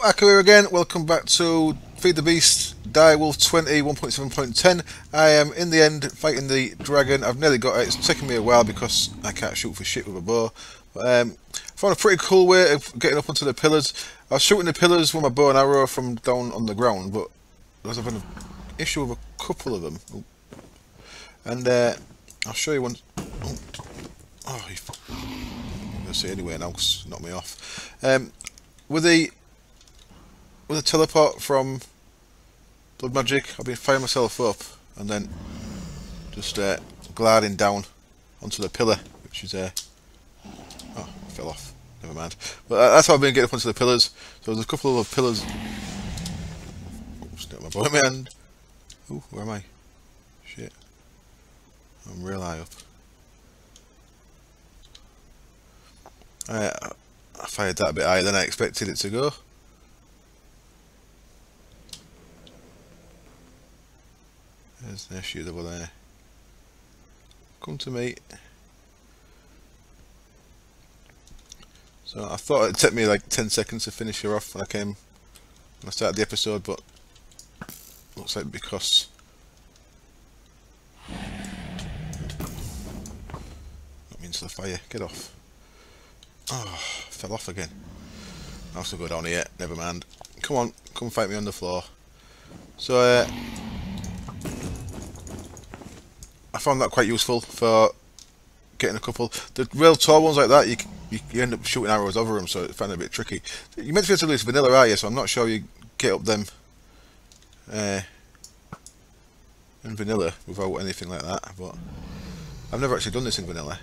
Akku here again. Welcome back to Feed the Beast, DW20 1.7.10. I am in the end fighting the dragon. I've nearly got it. It's taken me a while because I can't shoot for shit with a bow. But I found a pretty cool way of getting up onto the pillars. I was shooting the pillars with my bow and arrow from down on the ground, but I was having an issue with a couple of them. Ooh. And I'll show you one. Oh, I'm gonna see anyway now. Knock me off. With a teleport from Blood Magic, I've been firing myself up and then just gliding down onto the pillar, which is oh, I fell off. Never mind. But that's how I've been getting up onto the pillars. So there's a couple of pillars. Oh, still my bow in my hand. Ooh, where am I? Shit. I'm real high up. I fired that a bit higher than I expected it to go. There's an issue over there. Come to me. So I thought it'd take me like 10 seconds to finish her off when I started the episode, but looks like because that means the fire. Get off. Oh, fell off again. I'll also go down here. Never mind. Come on, come fight me on the floor. So I found that quite useful for getting a couple. The real tall ones like that, you end up shooting arrows over them, so I find it a bit tricky. You meant to be able to do this vanilla, are you? So I'm not sure you get up them in vanilla without anything like that. But I've never actually done this in vanilla.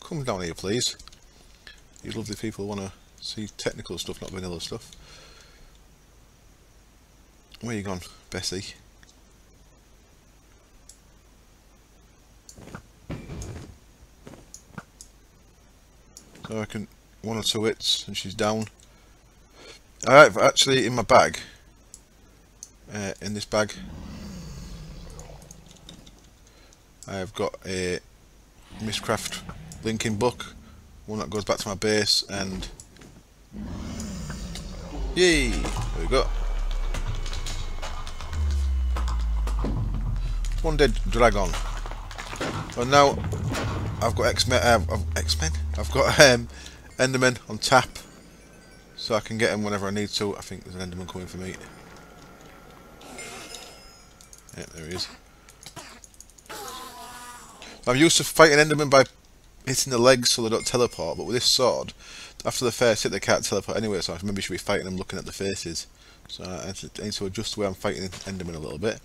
Come down here, please. You lovely people want to see technical stuff, not vanilla stuff. Where you gone, Bessie? So I can one or two hits and she's down. I have actually in my bag, in this bag, I have got a Mistcraft linking book. One that goes back to my base, and yay! There we go. One dead dragon. So now I've got X-Men. I've got Endermen on tap, so I can get them whenever I need to. I think there's an Enderman coming for me. Yeah, there he is. I'm used to fighting Endermen by hitting the legs so they don't teleport, but with this sword, after the first hit they can't teleport anyway, so maybe I should be fighting them looking at the faces. So I need to adjust the way I'm fighting Enderman a little bit.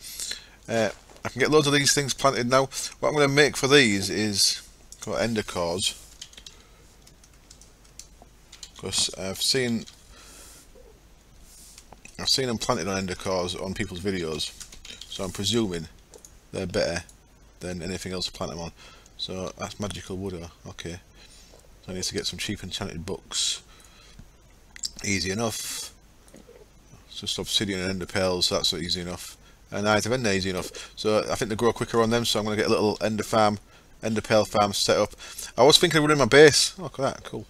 I can get loads of these things planted now. What I'm going to make for these is got ender cores, because I've seen them planted on ender cores on people's videos, so I'm presuming they're better than anything else to plant them on. So that's magical wood, okay. So I need to get some cheap enchanted books. Easy enough. It's just obsidian and ender pearls, so that's easy enough. And Eyes of Ender easy enough. So I think they grow quicker on them, so I'm going to get a little ender pearl farm set up. I was thinking of running my base. Oh, look at that, cool.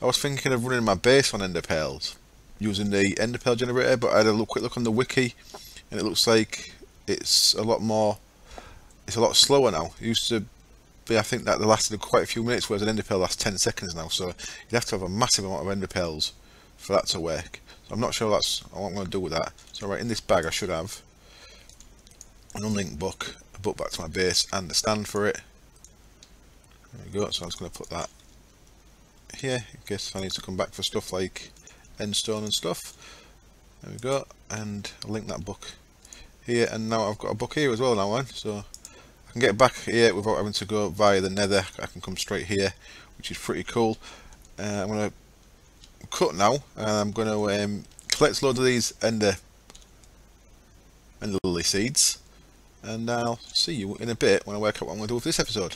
I was thinking of running my base on ender pearls, using the ender pearl generator, but I had a quick look on the wiki, and it looks like it's a lot slower now. It used to I think that they lasted quite a few minutes, whereas an ender pearl lasts 10 seconds now, so you'd have to have a massive amount of ender pearls for that to work. So I'm not sure that's what I'm going to do with that. So right in this bag I should have an unlinked book, a book back to my base, and a stand for it. There we go, so I'm just going to put that here in case I need to come back for stuff like endstone and stuff. There we go, and I'll link that book here, and now I've got a book here as well now, so I can get back here without having to go via the nether. I can come straight here, which is pretty cool. I'm going to cut now, and I'm going to collect loads of these ender lily seeds, and I'll see you in a bit when I work out what I'm going to do with this episode.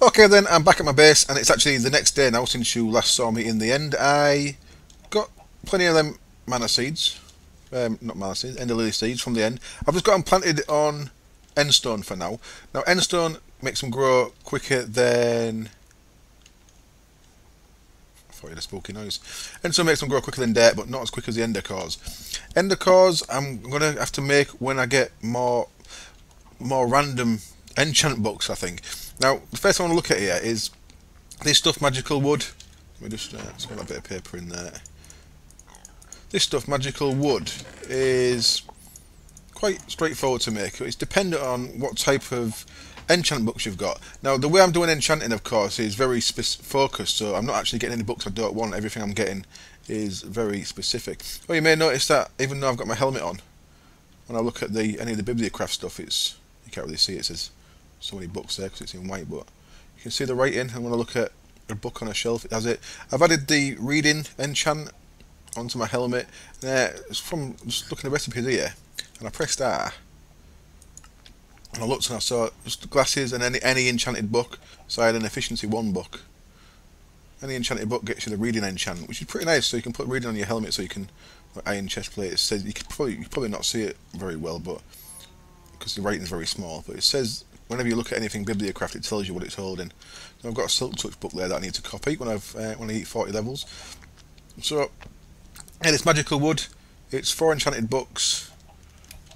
Okay then, I'm back at my base, and it's actually the next day now since you last saw me in the end. I got plenty of them mana seeds, not mana seeds, ender lily seeds from the end. I've just got them planted on endstone for now. Now endstone makes them grow quicker than thought you had a spooky noise. Endstone makes them grow quicker than dirt, but not as quick as the ender cores. Ender cores I'm going to have to make when I get more random enchant books, I think. Now, the first thing I want to look at here is this stuff, magical wood. Let me just let's put that bit of paper in there. This stuff, magical wood, is quite straightforward to make. It's dependent on what type of enchant books you've got. Now, the way I'm doing enchanting, of course, is very focused, so I'm not actually getting any books I don't want. Everything I'm getting is very specific. Well, you may notice that even though I've got my helmet on, when I look at any of the bibliocraft stuff, you can't really see it. It says so many books there because it's in white, but you can see the writing. And when I look at a book on a shelf, it has it. I've added the reading enchant onto my helmet. It's from just looking at the recipes here, and I pressed R. And I looked and I saw just glasses and any enchanted book. So I had an efficiency 1 book. Any enchanted book gets you the reading enchant, which is pretty nice. So you can put reading on your helmet, so you can iron chest plate. It says you can probably not see it very well, but because the writing is very small. But it says whenever you look at anything bibliocraft, it tells you what it's holding. So I've got a Silk Touch book there that I need to copy when I hit 40 levels. So yeah, this magical wood. It's 4 enchanted books,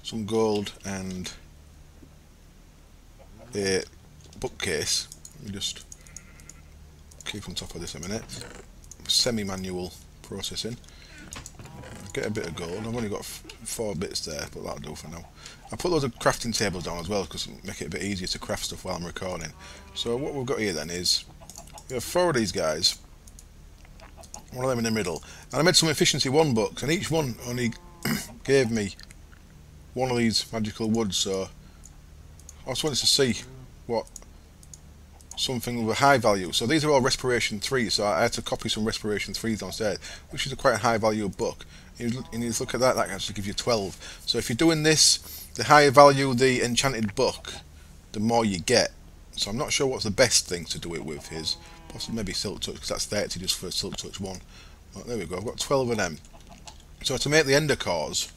some gold, and a bookcase. Let me just keep on top of this a minute. Semi-manual processing. Get a bit of gold. I've only got 4 bits there, but that'll do for now. I put loads of crafting tables down as well because it'll make it a bit easier to craft stuff while I'm recording. So what we've got here then is we have 4 of these guys. One of them in the middle. And I made some efficiency 1 books, and each one only gave me one of these magical woods, so I just wanted to see what something with a high value. So these are all respiration 3, so I had to copy some respiration 3s downstairs, which is a quite high value book. And you look at that, that actually gives you 12. So if you're doing this, the higher value the enchanted book, the more you get. So I'm not sure what's the best thing to do it with is possibly maybe Silk Touch, because that's 30 just for Silk Touch 1. Well, there we go, I've got 12 of them. So to make the ender cores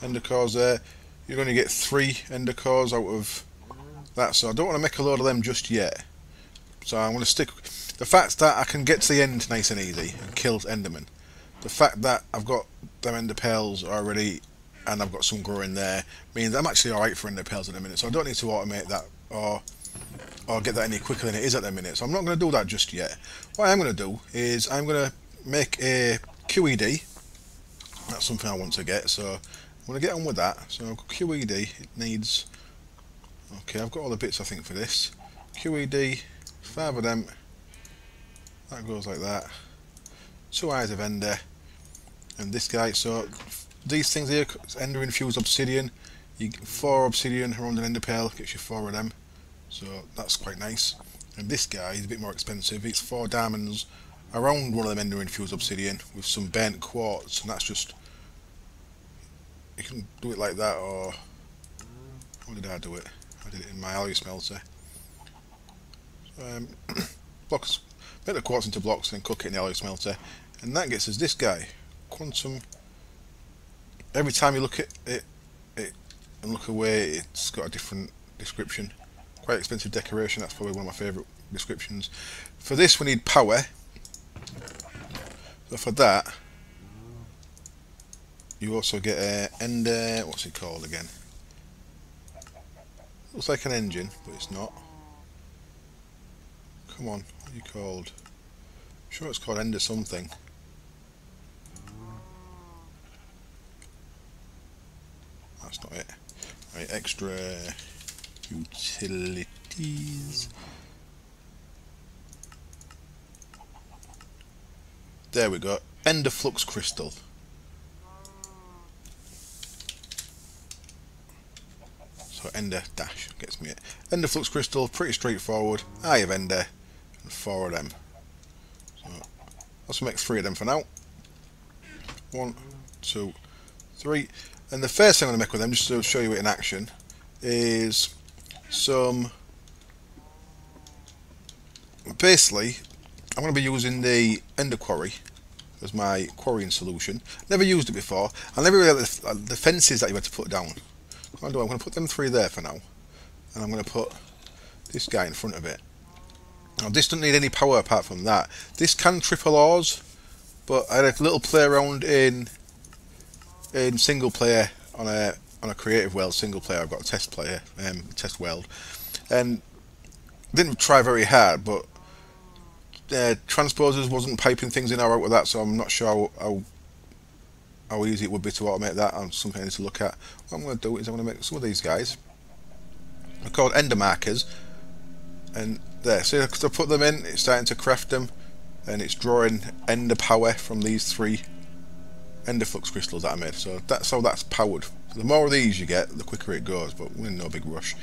there, you're going to get 3 ender cores out of that, so I don't want to make a load of them just yet. So I'm going to stick the fact that I can get to the end nice and easy and kill endermen, the fact that I've got them ender pearls already and I've got some growing there means I'm actually alright for ender pearls in a minute, so I don't need to automate that or get that any quicker than it is at the minute, so I'm not going to do that just yet. What I'm going to do is I'm going to make a QED. That's something I want to get, so I'm going to get on with that. So I've got QED, it needs, okay, I've got all the bits I think for this. QED, 5 of them, that goes like that. 2 eyes of ender, and this guy, so these things here, ender infused obsidian, you get 4 obsidian around an ender pearl, gets you 4 of them, so that's quite nice. And this guy is a bit more expensive, it's 4 diamonds around one of them ender infused obsidian with some burnt quartz, and that's just, you can do it like that, or how did I do it? I did it in my alloy smelter. Blocks, make the quartz into blocks and then cook it in the alloy smelter, and that gets us this guy, quantum. Every time you look at it and look away, it's got a different description. Quite expensive decoration, that's probably one of my favourite descriptions. For this we need power, so for that you also get a ender, what's it called again? Looks like an engine, but it's not. Come on, what are you called? I'm sure it's called ender something. That's not it. Right, extra utilities. There we go. Ender flux crystal. So ender dash gets me it. Ender flux crystal, pretty straightforward. Eye of ender, and 4 of them. So let's make 3 of them for now. 1, 2, 3. And the first thing I'm going to make with them, just to show you it in action, is some. Basically, I'm going to be using the ender quarry as my quarrying solution. Never used it before. I never really had the fences that you had to put down. What I'm going to put them 3 there for now, and I'm going to put this guy in front of it. Now this doesn't need any power apart from that. This can triple ores, but I had a little play around in single player on a creative world single player. I've got a test world, and didn't try very hard, but transposers wasn't piping things in or out with that, so I'm not sure how easy it would be to automate that. And something I need to look at. What I'm going to do is I'm going to make some of these guys. They're called ender markers, and there, see, because I put them in, it's starting to craft them, and it's drawing ender power from these 3 ender flux crystals that I made. So that's how that's powered. So the more of these you get, the quicker it goes, but we're in no big rush.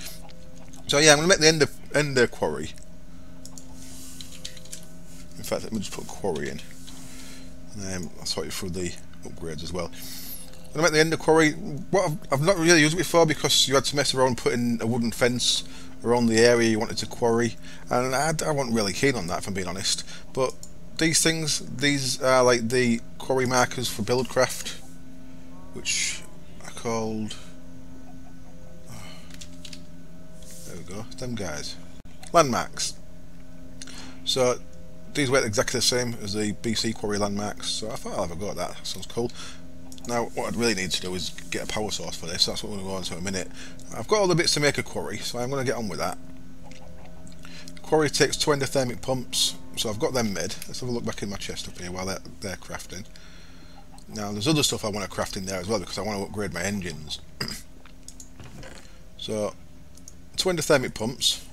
So yeah, I'm going to make the ender quarry. In fact, let me just put quarry in. I'll sort you through the upgrades as well. I'm going to make the ender quarry. What I've not really used it before because you had to mess around putting a wooden fence around the area you wanted to quarry, and I wasn't really keen on that, if I'm being honest. But these things, these are like the quarry markers for buildcraft, which are called, there we go, them guys, landmarks. So these work exactly the same as the BC quarry landmarks, so I thought I'll have a go at that. That sounds cool. Now what I'd really need to do is get a power source for this. That's what we're going to go on to in a minute. I've got all the bits to make a quarry, so I'm going to get on with that. Quarry takes 2 endothermic pumps, so I've got them made. Let's have a look back in my chest up here while they're crafting. Now there's other stuff I want to craft in there as well, because I want to upgrade my engines. So 2 endothermic pumps,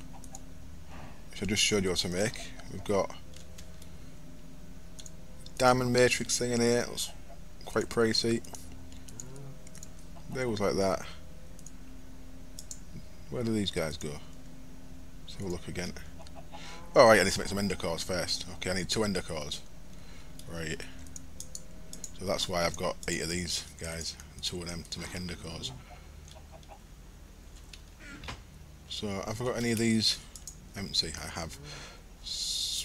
which I just showed you how to make. We've got diamond matrix thing in here. It was quite pricey. There was like that. Where do these guys go? Let's have a look again. Alright, I need to make some ender cores first. Okay, I need 2 ender cores. Right. So that's why I've got 8 of these guys and 2 of them to make ender cores. So have I got any of these? Empty. I have.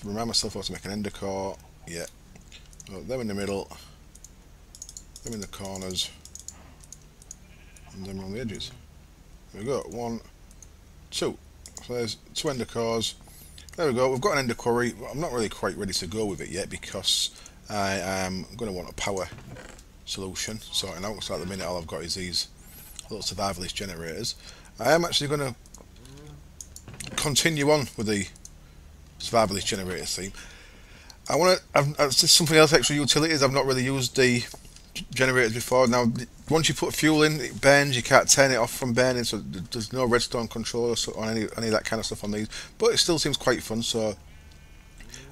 Remind myself how to make an ender core. Yeah. So them in the middle, them in the corners, and them on the edges. There we go. 1, 2. So there's 2 ender cores. There we go. We've got an ender quarry. I'm not really quite ready to go with it yet because I am going to want a power solution sorting out. So at the minute, all I've got is these little survivalist generators. I am actually going to continue on with the survivalist generator theme. I want to. This is something else. Extra utilities. I've not really used the generators before. Now, once you put fuel in, it burns. You can't turn it off from burning, so there's no redstone control or any of that kind of stuff on these. But it still seems quite fun. So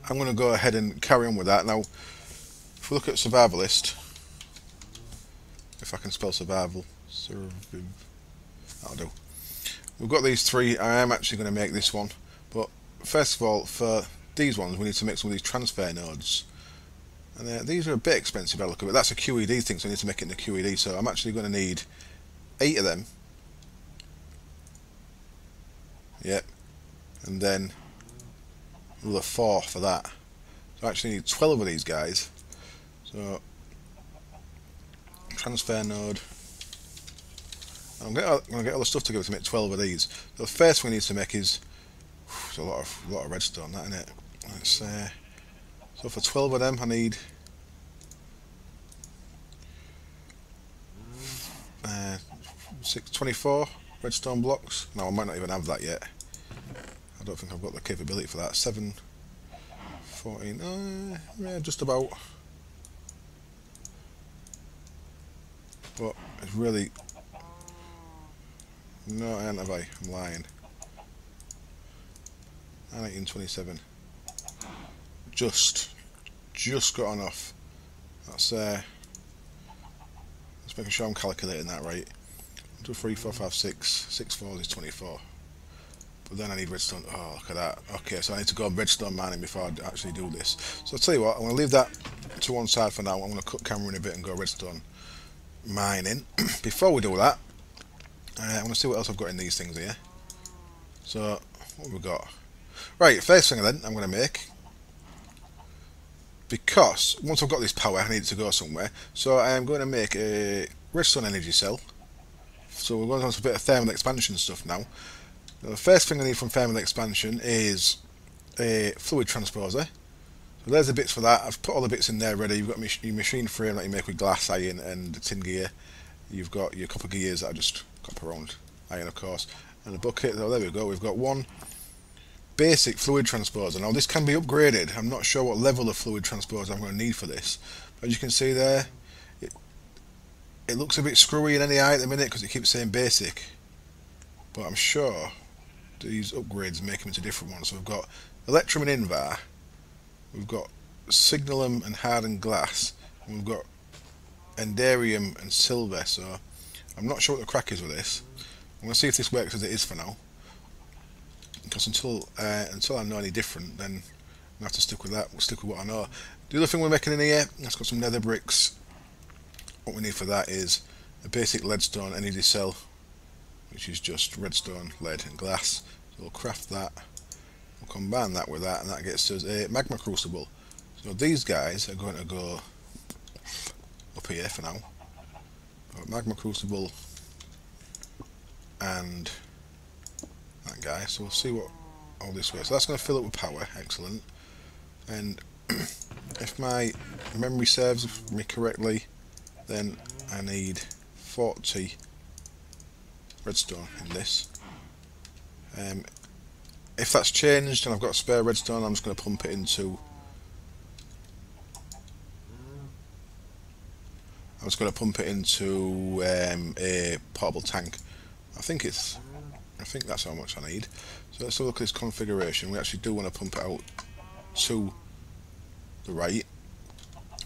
I'm going to go ahead and carry on with that. Now, if we look at survivalist, if I can spell survival, that'll do. We've got these 3. I am actually going to make this one, but first of all, for these ones, we need to make some of these transfer nodes. And these are a bit expensive, I look at it. That's a QED thing, so I need to make it in the QED. So I'm actually going to need 8 of them. Yep. And then another 4 for that. So I actually need 12 of these guys. So transfer node. I'm going to get all the stuff together to make 12 of these. So the first thing we need to make is a lot of redstone, that, isn't it? Let's so for 12 of them, I need 24 redstone blocks. No, I might not even have that yet. I don't think I've got the capability for that. 7, 14, yeah, just about. But it's really no, I ain't have I. I'm lying. 1927. Just got enough. That's let's making sure I'm calculating that right. 1, 2, 3, 4, 5, 6. 6 4 is 24. But then I need redstone. Oh, look at that. Okay, so I need to go redstone mining before I actually do this. So I'll tell you what, I'm going to leave that to one side for now. I'm going to cut camera in a bit and go redstone mining. Before we do that, I want to see what else I've got in these things here. So, what have we got? Right, first thing then I'm going to make, because once I've got this power I need it to go somewhere, so I am going to make a redstone energy cell. So we're going on to a bit of thermal expansion stuff now. The first thing I need from thermal expansion is a fluid transposer. So there's the bits for that. I've put all the bits in there ready. You've got your machine frame that you make with glass, iron and tin gear. You've got your copper gears that are just copper round iron, of course, and a bucket. Oh, there we go. We've got one basic fluid transposer. Now this can be upgraded. I'm not sure what level of fluid transposer I'm going to need for this. But as you can see there, it looks a bit screwy in any eye at the minute because it keeps saying basic. But I'm sure these upgrades make them into different ones. So we've got electrum and invar. We've got signalum and hardened glass. And we've got endarium and silver. So I'm not sure what the crack is with this. I'm going to see if this works as it is for now. Because until I know any different, then I'm going to have to stick with that. We'll stick with what I know. The other thing we're making in here, let's got some nether bricks. What we need for that is a basic leadstone LED cell, which is just redstone, lead and glass. So we'll craft that, we'll combine that with that, and that gets us a magma crucible. So these guys are going to go up here for now. Magma crucible and that guy, so we'll see what all this works. So that's going to fill up with power, excellent. And if my memory serves me correctly, then I need 40 redstone in this. If that's changed and I've got spare redstone, I'm just going to pump it into a portable tank. I think that's how much I need. So let's have a look at this configuration. We actually do want to pump it out to the right,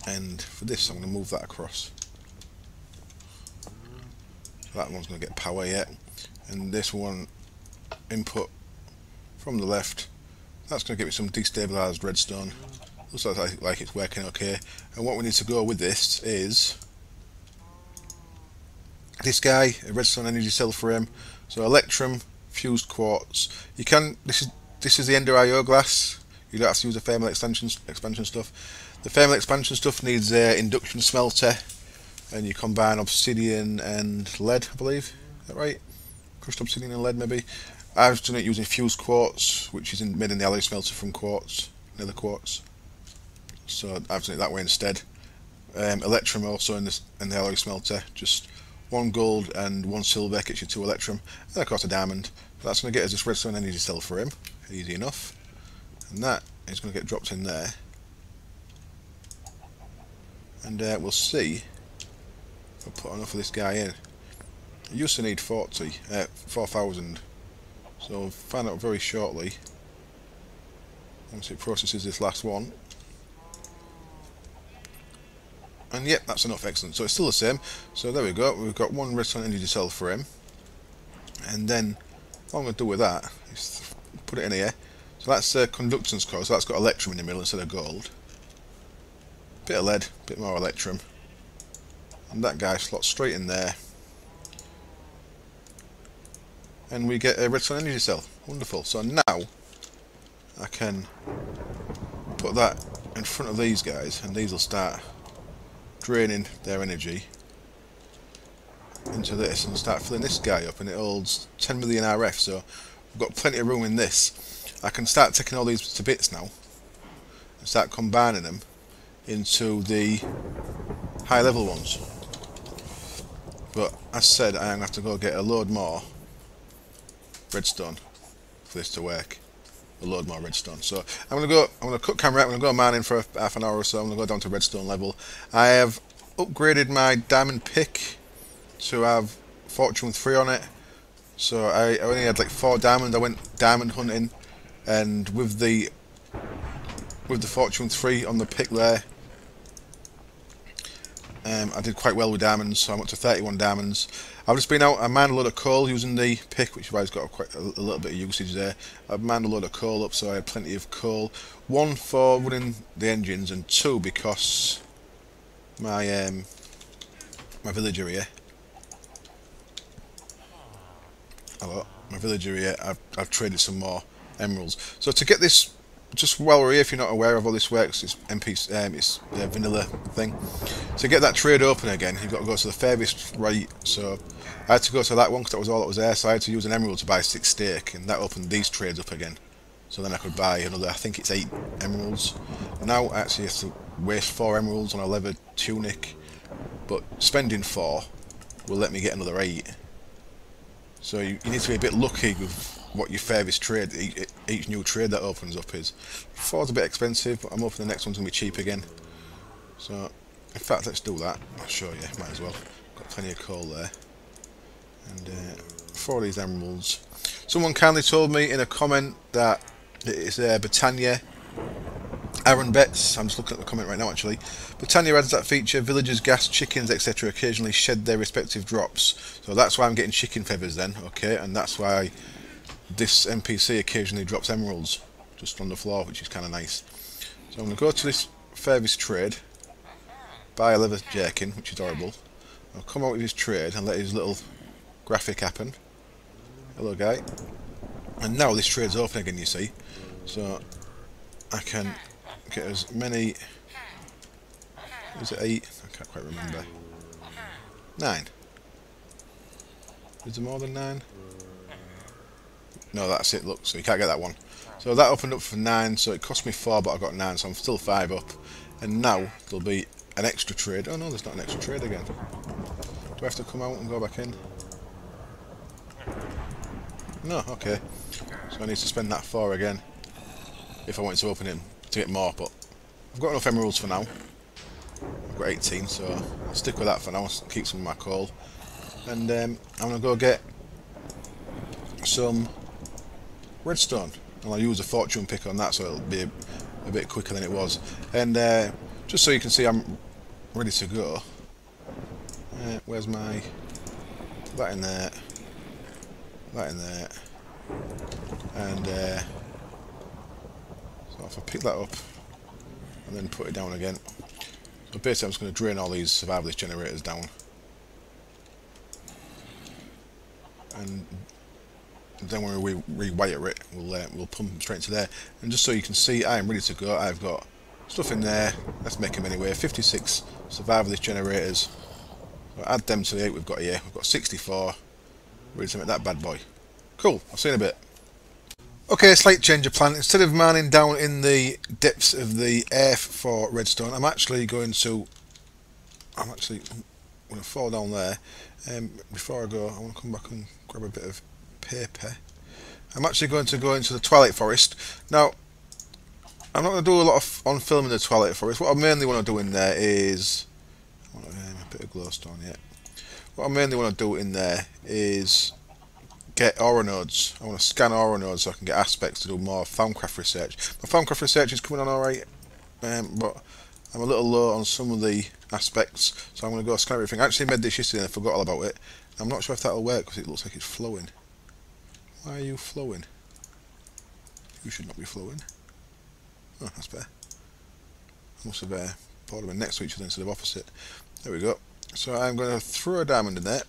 and for this I'm going to move that across. So that one's going to get power yet, and this one input from the left. That's going to give me some destabilized redstone. Looks like it's working okay. And what we need to go with this is this guy, a redstone energy cell for him. So electrum, fused quartz. You can. This is the Ender IO glass. You don't have to use the thermal expansion stuff. The thermal expansion stuff needs an induction smelter, and you combine obsidian and lead, I believe. Is that right? Crushed obsidian and lead, maybe. I've done it using fused quartz, which is made in the alloy smelter from quartz, nether quartz. So I've done it that way instead. Electrum also in the alloy smelter, just 1 gold and 1 silver gets you 2 electrum, and of course a diamond. So that's going to get us this redstone energy cell for him, easy enough. And that is going to get dropped in there. And we'll see if I put enough of this guy in. I used to need 4,000. So we'll find out very shortly once it processes this last one. And yep, that's enough, excellent. So it's still the same. So there we go, we've got 1 redstone energy cell for him. And then what I'm going to do with that is put it in here. So that's a conductance core, so that's got electrum in the middle instead of gold. Bit of lead, bit more electrum. And that guy slots straight in there. And we get a redstone energy cell. Wonderful. So now I can put that in front of these guys, and these will start draining their energy into this and start filling this guy up, and it holds 10 million RF, so we've got plenty of room in this. I can start taking all these to bits now and start combining them into the high level ones. But as said, I'm going to have to go get a load more redstone for this to work. A load more redstone. So I'm going to cut camera out, I'm going to go mining for half an hour or so. I'm going to go down to redstone level. I have upgraded my diamond pick to have fortune 3 on it. So I only had like 4 diamonds. I went diamond hunting, and with the fortune 3 on the pick there, I did quite well with diamonds, so I went to 31 diamonds. I've just been out, I mined a load of coal using the pick, which has got quite a little bit of usage there. I've mined a load of coal up, so I had plenty of coal. 1 for running the engines, and 2 because my my villager here. Hello, my villager here. I've traded some more emeralds. So to get this, just while we're here, if you're not aware of how this works, it's it's the vanilla thing. To get that trade open again, you've got to go to the furthest right. So I had to go to that one because that was all that was there. So I had to use an emerald to buy 6 steak, and that opened these trades up again. so then I could buy another, I think it's 8 emeralds. Now I actually have to waste 4 emeralds on a leather tunic, but spending 4 will let me get another 8. So you need to be a bit lucky with what your furthest trade, each new trade that opens up is. 4's a bit expensive, but I'm hoping the next one's going to be cheap again. So, in fact, let's do that. I'll show you, might as well. Got plenty of coal there. And 4 of these emeralds. Someone kindly told me in a comment that it's Britannia Aaron Betts, I'm just looking at the comment right now actually. Britannia adds that feature, villagers, gas, chickens, etc. occasionally shed their respective drops. So that's why I'm getting chicken feathers then, okay, and that's why this NPC occasionally drops emeralds just on the floor, which is kind of nice. So I'm going to go to this furthest trade, buy a leather jerkin, which is horrible. I'll come out with his trade and let his little graphic happen. Hello guy. And now this trade's open again, you see. So I can get as many, is it 8? I can't quite remember. 9. Is there more than 9? No, that's it, look, so you can't get that one. So that opened up for 9, so it cost me 4, but I got 9, so I'm still 5 up. And now there'll be an extra trade. Oh no, there's not an extra trade again. Do I have to come out and go back in? No, okay. So I need to spend that 4 again if I wanted to open it to get more, but I've got enough emeralds for now. I've got 18, so I'll stick with that for now. I'll keep some of my coal. And I'm going to go get some redstone. And I'll use a fortune pick on that, so it'll be a bit quicker than it was. And just so you can see I'm ready to go. Where's my... that in there. That in there. And so if I pick that up and then put it down again. So basically I'm just going to drain all these survivalist generators down. And then when we rewire it, we'll pump them straight into there. And just so you can see, I am ready to go. I've got stuff in there. Let's make them anyway. 56 survivalist generators. So add them to the 8 we've got here. We've got 64. Ready to make that bad boy. Cool. I'll see you in a bit. Okay, slight change of plan. Instead of mining down in the depths of the earth for redstone, I'm actually going to fall down there. Before I go, I want to come back and grab a bit of paper. I'm actually going to go into the Twilight Forest. Now, I'm not going to do a lot on filming the Twilight Forest. What I mainly want to do in there is... I want a bit of glowstone, yeah. What I mainly want to do in there is get aura nodes. I want to scan aura nodes so I can get aspects to do more Thaumcraft research. My Thaumcraft research is coming on alright, but I'm a little low on some of the aspects, so I'm going to go scan everything. I actually made this yesterday and I forgot all about it. I'm not sure if that'll work because it looks like it's flowing. Why are you flowing? You should not be flowing. Oh, that's better. I must have poured them next to each other instead of opposite. There we go. So I'm going to throw a diamond in there.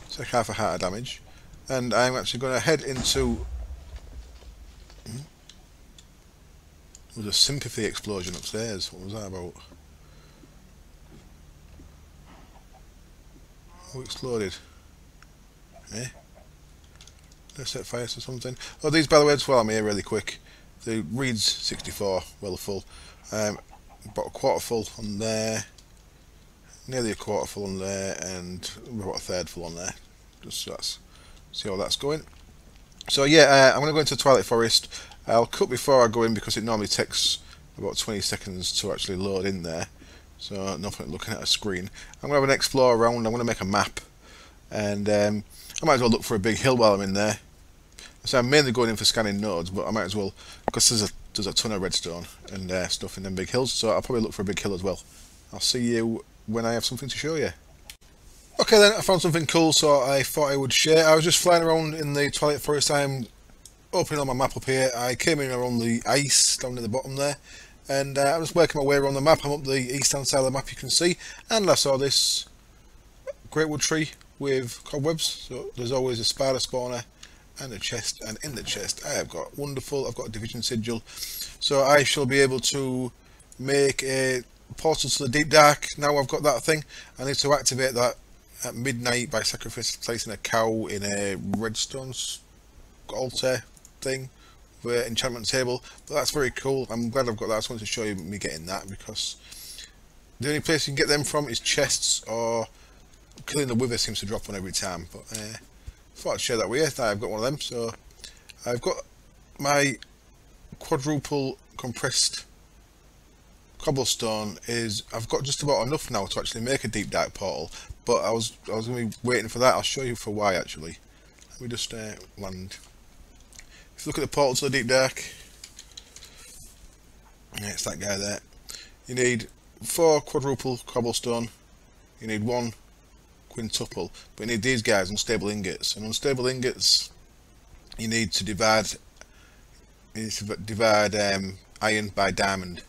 Take half a heart of damage. And I'm actually going to head into... There was a sympathy explosion upstairs. What was that about? Who exploded? Eh? Did I set fire to something? Oh, these by the way, just while I'm here really quick. The reed's 64, well full. About a quarter full on there. Nearly a quarter full on there, and about a third full on there. Just so that's, see how that's going. So yeah, I'm going to go into the Twilight Forest. I'll cut before I go in because it normally takes about 20 seconds to actually load in there. So no point looking at a screen. I'm going to have an explore around. I'm going to make a map, and I might as well look for a big hill while I'm in there. So I'm mainly going in for scanning nodes, but I might as well, because there's a ton of redstone and stuff in them big hills. So I'll probably look for a big hill as well. I'll see you when I have something to show you. Okay then, I found something cool, so I thought I would share. I was just flying around in the Twilight Forest. I'm opening on my map up here. I came in around the ice down at the bottom there, and I was working my way around the map. I'm up the east-hand side of the map, you can see, and I saw this great wood tree with cobwebs. So there's always a spider spawner and a chest, and in the chest I've got a division sigil. So I shall be able to make a portal to the deep dark. Now I've got that thing. I need to activate that at midnight by sacrificing a cow in a redstone altar thing with enchantment table, but that's very cool. I'm glad I've got that. I just wanted to show you me getting that, because the only place you can get them from is chests, or killing the wither seems to drop one every time. But I thought I'd share that with you. I've got one of them. So I've got my quadruple compressed cobblestone. I've got just about enough now to actually make a deep dark portal, but I was going to be waiting for that. I'll show you for why actually. Let me just land. If you look at the portal to the deep dark, yeah, it's that guy there. You need 4 quadruple cobblestone, you need 1 quintuple, but you need these guys, unstable ingots. And unstable ingots, you need to divide iron by diamond,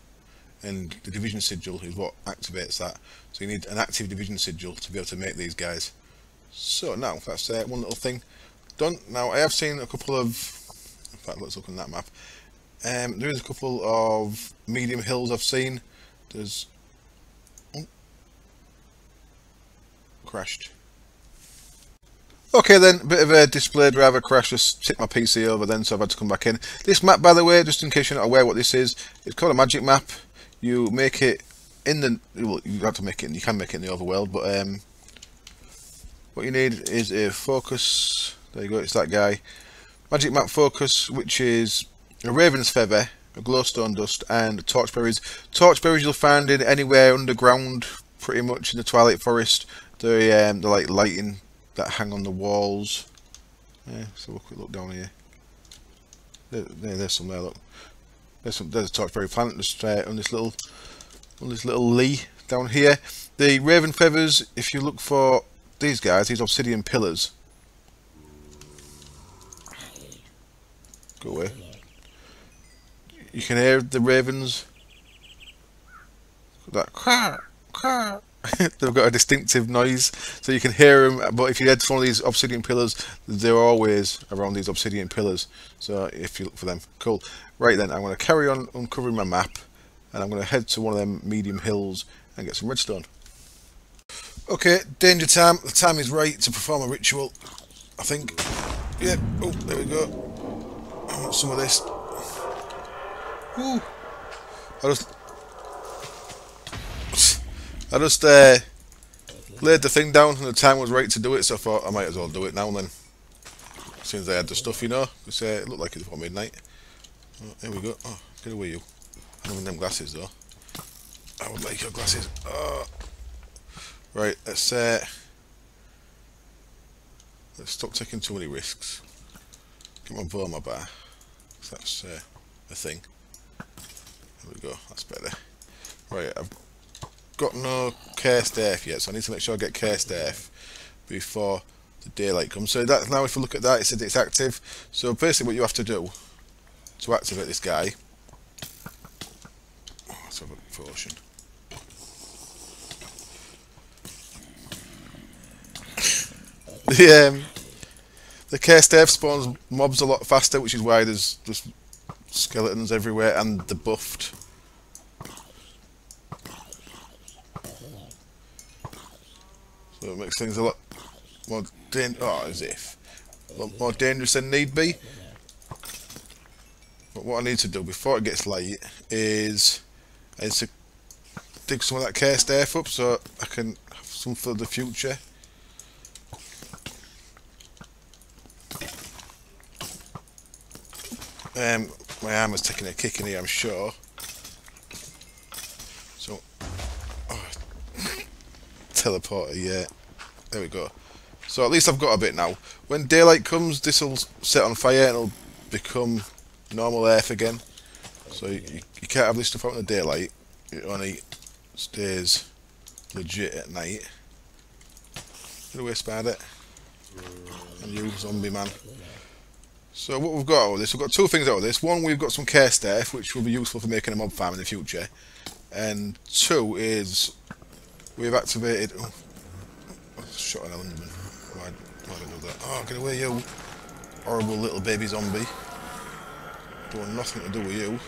and the division sigil is what activates that. So you need an active division sigil to be able to make these guys. So now that's one little thing done. Now I have seen a couple of, in fact let's look on that map. There is a couple of medium hills I've seen. There's crashed. Okay then, bit of a display driver crash, just tipped my PC over then, so I've had to come back in. This map, by the way, just in case you're not aware what this is, it's called a magic map. You make it in the, well, you have to make it, you can make it in the overworld, but what you need is a focus. There you go, it's that guy. Magic map focus, which is a raven's feather, a glowstone dust, and torchberries. Torchberries you'll find in anywhere underground, pretty much in the Twilight Forest. They're like lighting that hang on the walls. Yeah, so we'll quick look down here. There's some there. Look, there's a torchberry plant just on this little lee down here. The raven feathers. If you look for these guys, these obsidian pillars. Go away. You can hear the ravens. That quack. They've got a distinctive noise, so you can hear them. But if you head to one of these obsidian pillars, they're always around these obsidian pillars. So if you look for them, cool. Right then, I'm going to carry on uncovering my map, and I'm going to head to one of them medium hills and get some redstone. Okay, danger time. The time is right to perform a ritual, I think. Yeah. Oh, there we go. I want some of this. Ooh. I just laid the thing down and the time was right to do it, so I thought I might as well do it now then. As soon as I had the stuff, you know, because it looked like it was before midnight. Oh, there we go. Oh, get away you. I don't want them glasses though. I would like your glasses. Oh. Right, let's stop taking too many risks. Get my bow on my bar. That's a thing. There we go, that's better. Right, I've got no cursed earth yet, so I need to make sure I get cursed earth before the daylight comes. So that, now if you look at that, it says it's active. So basically what you have to do to activate this guy, let's have a potion. The cursed earth spawns mobs a lot faster, which is why there's just skeletons everywhere, and the buffed. So it makes things a lot more more dangerous than need be. But what I need to do before it gets light is to dig some of that cursed earth up so I can have some for the future. My armor's taking a kick in here, I'm sure. So, teleporter, yeah. There we go. So at least I've got a bit now. When daylight comes, this will set on fire and it'll become normal earth again. So you can't have this stuff out in the daylight. It only stays legit at night. Get away, spider. And you, zombie man. So what we've got out of this, we've got two things out of this. One, we've got some cursed earth, which will be useful for making a mob farm in the future. And two is, we've activated... Oh, I shot an element. Why did I do that? Oh, get away, you horrible little baby zombie. Don't want nothing to do with you.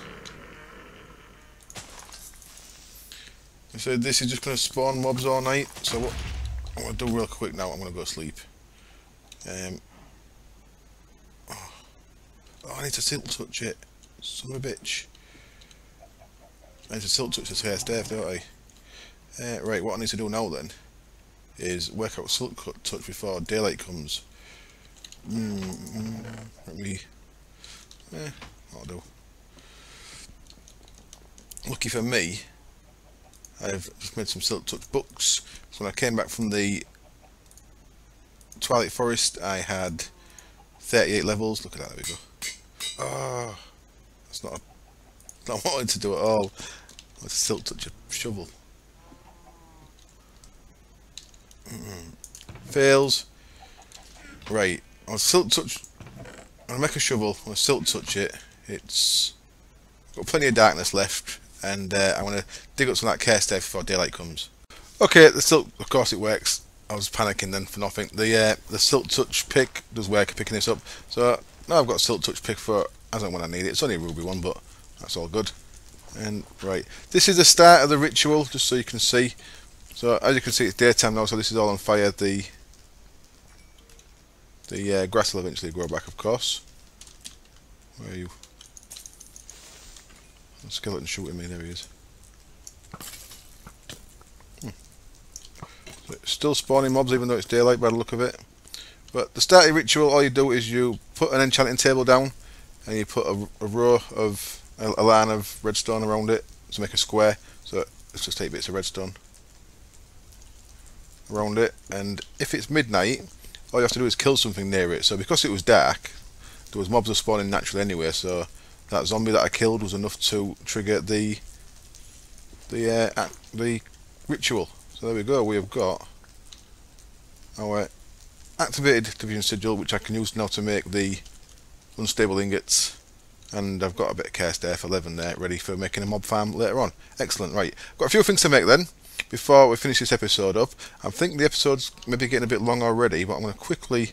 So this is just going to spawn mobs all night. So what I'm going to do real quick now, I'm going to go sleep. Oh, I need to silk touch it. Son of a bitch. I need to silk touch this hair staff, don't I? Right, what I need to do now then is work out silk touch before daylight comes. Let me... I'll do. Lucky for me, I've just made some silk touch books. So when I came back from the Twilight Forest, I had 38 levels. Look at that, there we go. Ah, that's not what I wanted to do at all. I want to silk touch a shovel. Fails. Right, I'll silk touch. I'll make a shovel. I'll silk touch it. It's got plenty of darkness left, and I want to dig up some of that care stuff before daylight comes. Okay, the silk, of course it works. I was panicking then for nothing. The silk touch pick does work at picking this up. So now I've got a silk touch pick for as and when I need it. It's only a ruby one, but that's all good. And right, this is the start of the ritual, just so you can see. So as you can see, it's daytime now, so this is all on fire. The grass will eventually grow back, of course. Where are you? The skeleton shooting me. There he is. So it's still spawning mobs even though it's daylight by the look of it. But the starting ritual, all you do is you put an enchanting table down and you put a row of a line of redstone around it to make a square. So let's just take bits of redstone around it, and if it's midnight, all you have to do is kill something near it. So because it was dark, there was mobs that spawning naturally anyway, so that zombie that I killed was enough to trigger the ritual. So there we go, we have got our activated division sigil, which I can use now to make the unstable ingots, and I've got a bit of cast air for 11 there, ready for making a mob farm later on. Excellent. Right, got a few things to make then before we finish this episode up. I think the episode's maybe getting a bit long already, but I'm going to quickly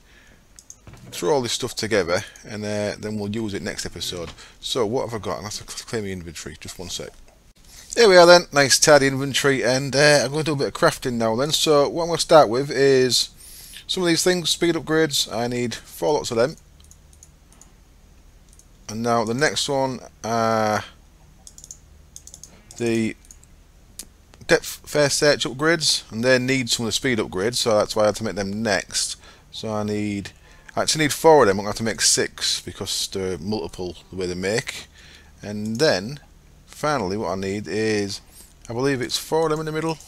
throw all this stuff together, and then we'll use it next episode. So what have I got? I have to claim my inventory, just one sec. Here we are then, nice tidy inventory, and I'm going to do a bit of crafting now then. So what I'm going to start with is some of these things, speed upgrades. I need 4 lots of them. And now the next one are the depth first search upgrades, and they need some of the speed upgrades, so that's why I had to make them next. So I actually need 4 of them. I'm going to have to make 6 because they're multiple the way they make. And then finally what I need is, I believe it's 4 of them in the middle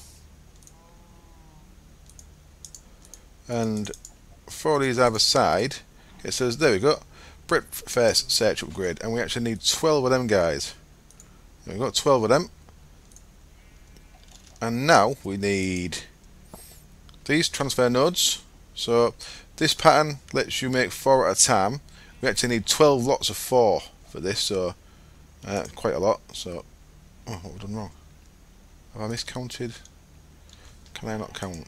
and 4 of these either side. It says, there we go, breadth first search upgrade, and we actually need 12 of them guys. We've got 12 of them. And now we need these transfer nodes. So this pattern lets you make 4 at a time. We actually need 12 lots of 4 for this, so quite a lot. So, oh, what have I done wrong? Have I miscounted? Can I not count?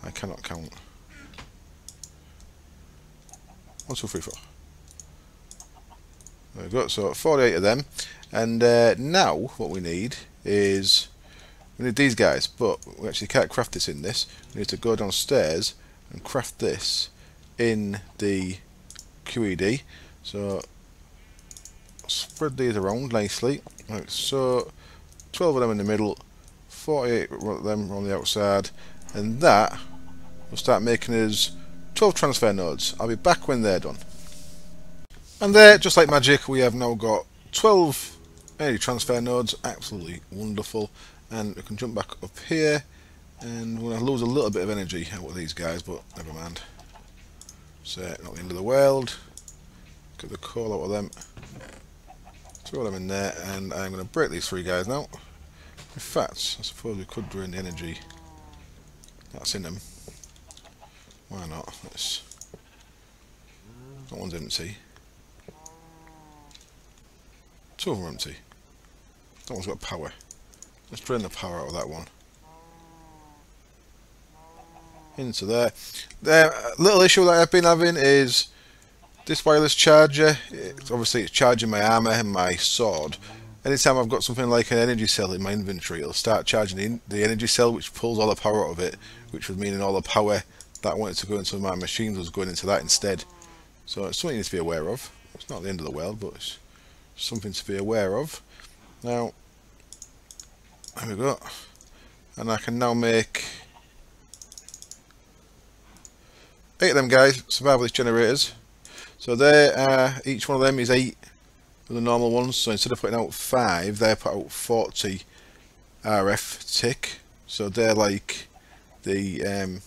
I cannot count. 1, 2, 3, 4. There we go. So 48 of them. And now what we need is, we need these guys, but we actually can't craft this in this. We need to go downstairs and craft this in the QED. So spread these around nicely. Right, so 12 of them in the middle, 48 of them on the outside, and that will start making us 12 transfer nodes. I'll be back when they're done. And there, just like magic, we have now got 12 energy transfer nodes. Absolutely wonderful. And we can jump back up here, and we're going to lose a little bit of energy out of these guys, but never mind. So, not the end of the world. Get the coal out of them. Throw them in there, and I'm going to break these 3 guys now. In fact, I suppose we could drain the energy that's in them. Why not? That one's empty. 2 of them are empty. That one's got power. Let's drain the power out of that one. Into there. The little issue that I've been having is this wireless charger. It's charging my armor and my sword. Anytime I've got something like an energy cell in my inventory, it'll start charging the energy cell, which pulls all the power out of it, which would mean all the power that I wanted to go into my machines was going into that instead. So it's something you need to be aware of. It's not the end of the world, but it's something to be aware of. Now, there we go. And I can now make 8 of them guys, survivalist generators. So they are, each one of them is 8 of the normal ones. So instead of putting out 5, they put out 40 RF tick. So they're like the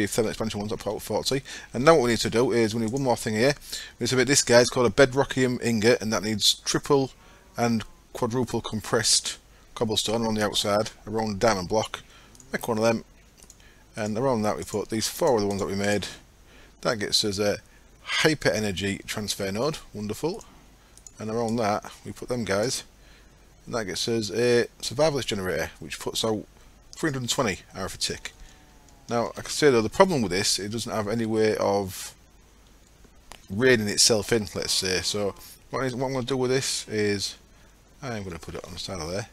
thermal expansion ones that put out 40. And now what we need to do is we need one more thing here. We need to make this guy. It's called a bedrockium ingot, and that needs triple and quadruple compressed cobblestone on the outside around the diamond block. Make one of them, and around that we put these 4 of the ones that we made. That gets us a hyper energy transfer node. Wonderful. And around that we put them guys, and that gets us a survivalist generator which puts out 320 RF a tick. Now I can say though, the problem with this, it doesn't have any way of raining itself in, let's say. So what I'm going to do with this is I'm going to put it on the side of there,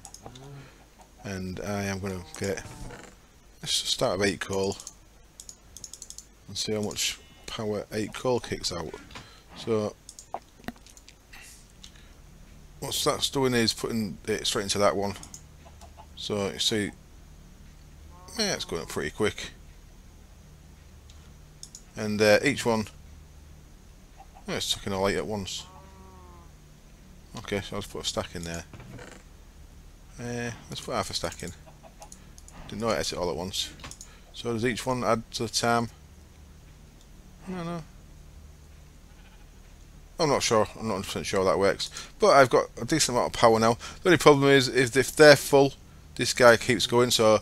and I am going to get, let's just start with 8 coal and see how much power 8 coal kicks out. So what that's doing is putting it straight into that one. So you see, yeah, it's going up pretty quick. And each one, oh, it's sucking all 8 at once. Okay, so I'll just put a stack in there. Let's put half a stack in. Didn't know it ate it all at once. So does each one add to the time? No. I'm not sure. I'm not 100% sure that works. But I've got a decent amount of power now. The only problem is if they're full, this guy keeps going. So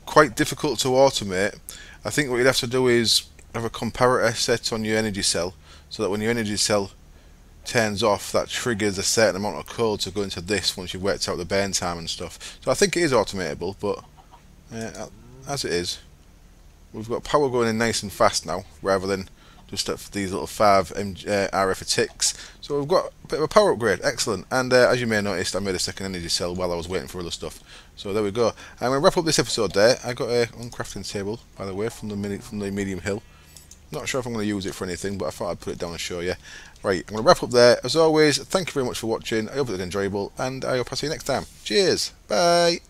quite difficult to automate. I think what you'd have to do is have a comparator set on your energy cell, so that when your energy cell turns off, that triggers a certain amount of code to go into this once you've worked out the burn time and stuff. So I think it is automatable, but as it is, we've got power going in nice and fast now, rather than just at these little 5 RF ticks. So we've got a bit of a power upgrade. Excellent. And as you may have noticed, I made a second energy cell while I was waiting for other stuff. So there we go. I'm going to wrap up this episode there. I got a uncrafting table, by the way, from the medium hill. Not sure if I'm going to use it for anything, but I thought I'd put it down and show you. Right, I'm going to wrap up there. As always, thank you very much for watching. I hope it was enjoyable, and I hope I'll see you next time. Cheers. Bye.